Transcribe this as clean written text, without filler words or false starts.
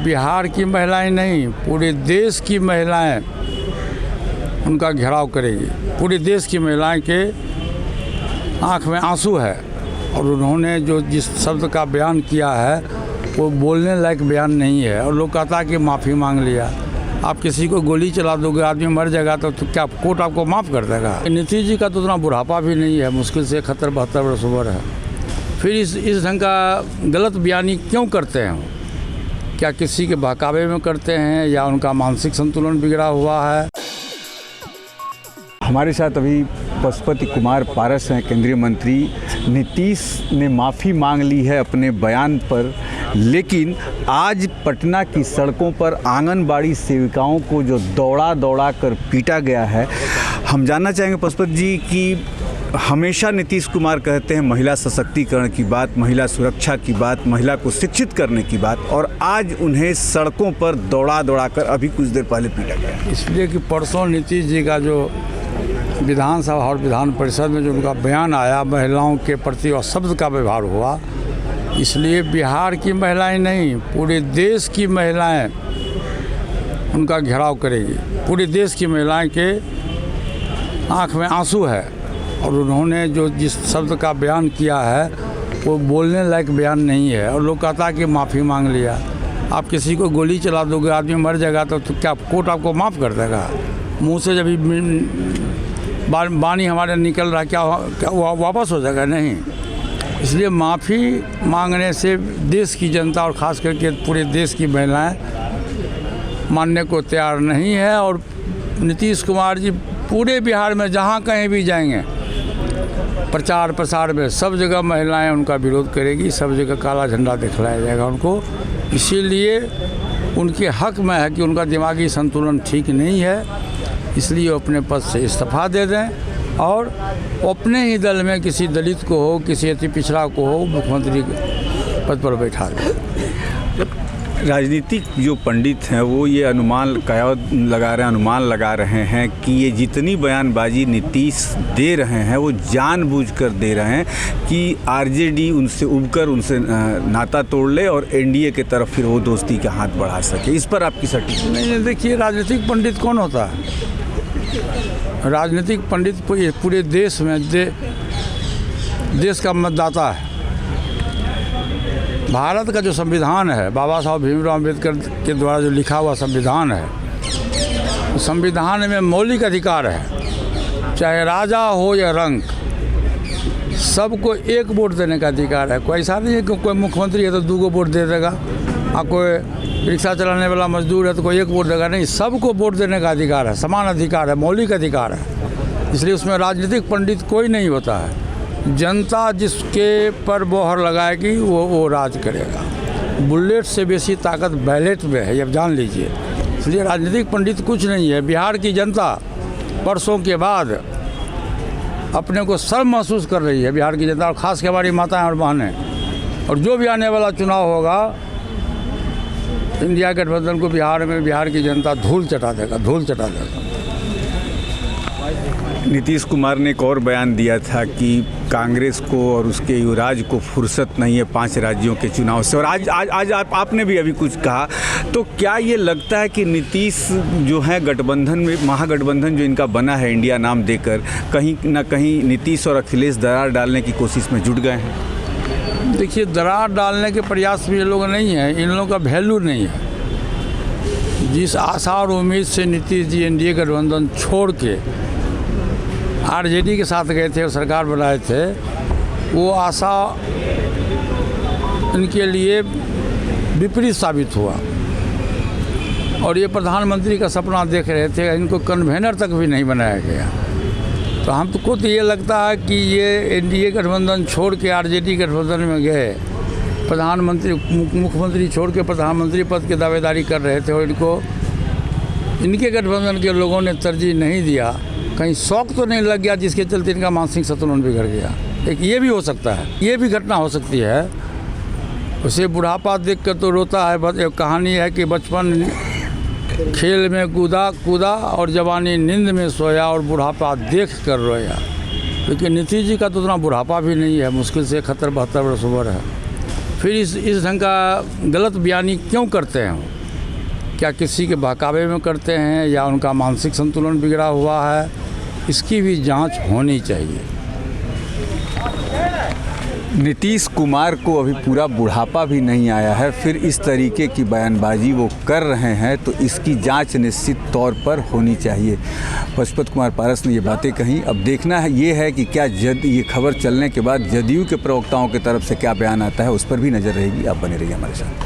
बिहार की महिलाएं नहीं, पूरे देश की महिलाएं उनका घेराव करेगी। पूरे देश की महिलाएं के आंख में आंसू है और उन्होंने जो जिस शब्द का बयान किया है वो बोलने लायक बयान नहीं है। और लोग कहता है कि माफ़ी मांग लिया। आप किसी को गोली चला दोगे, आदमी मर जाएगा तो क्या कोर्ट आपको माफ़ कर देगा? नीतीश जी का तो उतना बुढ़ापा भी नहीं है, मुश्किल से 71-72 वर्ष उम्र है। फिर इस ढंग का गलत बयानी क्यों करते हैं? क्या किसी के बहकावे में करते हैं या उनका मानसिक संतुलन बिगड़ा हुआ है? हमारे साथ अभी पशुपति कुमार पारस हैं, केंद्रीय मंत्री। नीतीश ने माफ़ी मांग ली है अपने बयान पर, लेकिन आज पटना की सड़कों पर आंगनबाड़ी सेविकाओं को जो दौड़ा कर पीटा गया है। हम जानना चाहेंगे पशुपति जी कि हमेशा नीतीश कुमार कहते हैं महिला सशक्तिकरण की बात, महिला सुरक्षा की बात, महिला को शिक्षित करने की बात, और आज उन्हें सड़कों पर दौड़ा कर अभी कुछ देर पहले पीटा गया। इसलिए कि परसों नीतीश जी का जो विधानसभा और विधान परिषद में जो उनका बयान आया, महिलाओं के प्रति अशब्द का व्यवहार हुआ, इसलिए बिहार की महिलाएं नहीं, पूरे देश की महिलाएं उनका घेराव करेगी। पूरे देश की महिलाएं के आंख में आंसू है और उन्होंने जो जिस शब्द का बयान किया है वो बोलने लायक बयान नहीं है। और लोग कहता है कि माफ़ी मांग लिया। आप किसी को गोली चला दोगे, आदमी मर जाएगा तो क्या कोर्ट आपको माफ़ कर देगा? मुंह से जब बानी हमारे निकल रहा, क्या वापस हो जाएगा? नहीं। इसलिए माफ़ी मांगने से देश की जनता और ख़ास करके पूरे देश की महिलाएं मानने को तैयार नहीं है। और नीतीश कुमार जी पूरे बिहार में जहाँ कहीं भी जाएंगे, प्रचार प्रसार में सब जगह महिलाएं उनका विरोध करेगी, सब जगह काला झंडा दिखलाया जाएगा उनको। इसीलिए उनके हक में है कि उनका दिमागी संतुलन ठीक नहीं है, इसलिए वो अपने पद से इस्तीफा दे दें और अपने ही दल में किसी दलित को हो, किसी अति पिछड़ा को हो, मुख्यमंत्री पद पर बैठा दें। राजनीतिक जो पंडित हैं वो ये अनुमान लगा रहे हैं कि ये जितनी बयानबाजी नीतीश दे रहे हैं वो जानबूझकर दे रहे हैं कि आरजेडी उनसे उबकर उनसे नाता तोड़ ले और एनडीए की तरफ फिर वो दोस्ती का हाथ बढ़ा सके। इस पर आपकी सटीक नहीं। देखिए, राजनीतिक पंडित कौन होता है? राजनीतिक पंडित पूरे देश में देश का मतदाता है। भारत का जो संविधान है, बाबा साहब भीमराव अम्बेडकर के द्वारा जो लिखा हुआ संविधान है, उस संविधान में मौलिक अधिकार है, चाहे राजा हो या रंक, सबको एक वोट देने का अधिकार है। कोई ऐसा नहीं है कि कोई मुख्यमंत्री है तो 2 वोट दे देगा, और कोई रिक्शा चलाने वाला मजदूर है तो कोई 1 वोट देगा। नहीं, सबको वोट देने का अधिकार है, समान अधिकार है, मौलिक अधिकार है। इसलिए उसमें राजनीतिक पंडित कोई नहीं होता है। जनता जिसके पर मोहर लगाएगी वो राज करेगा। बुलेट से बेसी ताकत बैलेट में है, ये जान लीजिए। इसलिए राजनीतिक पंडित कुछ नहीं है। बिहार की जनता परसों के बाद अपने को शर्म महसूस कर रही है, बिहार की जनता, और ख़ास के हमारी माताएं और बहनें। और जो भी आने वाला चुनाव होगा, इंडिया गठबंधन को बिहार की जनता धूल चटा देगा। नीतीश कुमार ने एक और बयान दिया था कि कांग्रेस को और उसके युवराज को फुर्सत नहीं है 5 राज्यों के चुनाव से, और आज आपने भी अभी कुछ कहा। तो क्या ये लगता है कि नीतीश जो है गठबंधन में, महागठबंधन जो इनका बना है इंडिया नाम देकर, कहीं ना कहीं नीतीश और अखिलेश दरार डालने की कोशिश में जुट गए हैं? देखिए, दरार डालने के प्रयास में ये लोग नहीं हैं, इन लोगों का वैल्यू नहीं है। जिस आशा और उम्मीद से नीतीश जी एनडीए गठबंधन छोड़ के आरजेडी के साथ गए थे और सरकार बनाए थे, वो आशा इनके लिए विपरीत साबित हुआ। और ये प्रधानमंत्री का सपना देख रहे थे, इनको कन्वेनर तक भी नहीं बनाया गया। तो हमको तो ये लगता है कि ये एनडीए गठबंधन छोड़ के आरजेडी गठबंधन में गए, मुख्यमंत्री छोड़ के प्रधानमंत्री पद की दावेदारी कर रहे थे, और इनके गठबंधन के लोगों ने तरजीह नहीं दिया। कहीं शौक तो नहीं लग गया जिसके चलते इनका मानसिक संतुलन बिगड़ गया। एक ये भी हो सकता है, ये भी घटना हो सकती है। उसे बुढ़ापा देखकर तो रोता है। एक कहानी है कि बचपन खेल में कूदा और जवानी नींद में सोया और बुढ़ापा देख कर रोया। लेकिन नीतीश जी का तो उतना बुढ़ापा भी नहीं है, मुश्किल से 71-72 वर्ष उम्र है। फिर इस ढंग का गलत बयानी क्यों करते हैं? क्या किसी के बहकावे में करते हैं या उनका मानसिक संतुलन बिगड़ा हुआ है, इसकी भी जांच होनी चाहिए। नीतीश कुमार को अभी पूरा बुढ़ापा भी नहीं आया है, फिर इस तरीके की बयानबाजी वो कर रहे हैं, तो इसकी जांच निश्चित तौर पर होनी चाहिए। पशुपति कुमार पारस ने ये बातें कहीं। अब देखना है ये है कि क्या ये खबर चलने के बाद जदयू के प्रवक्ताओं की तरफ से क्या बयान आता है, उस पर भी नज़र रहेगी। आप बने रहिए हमारे साथ।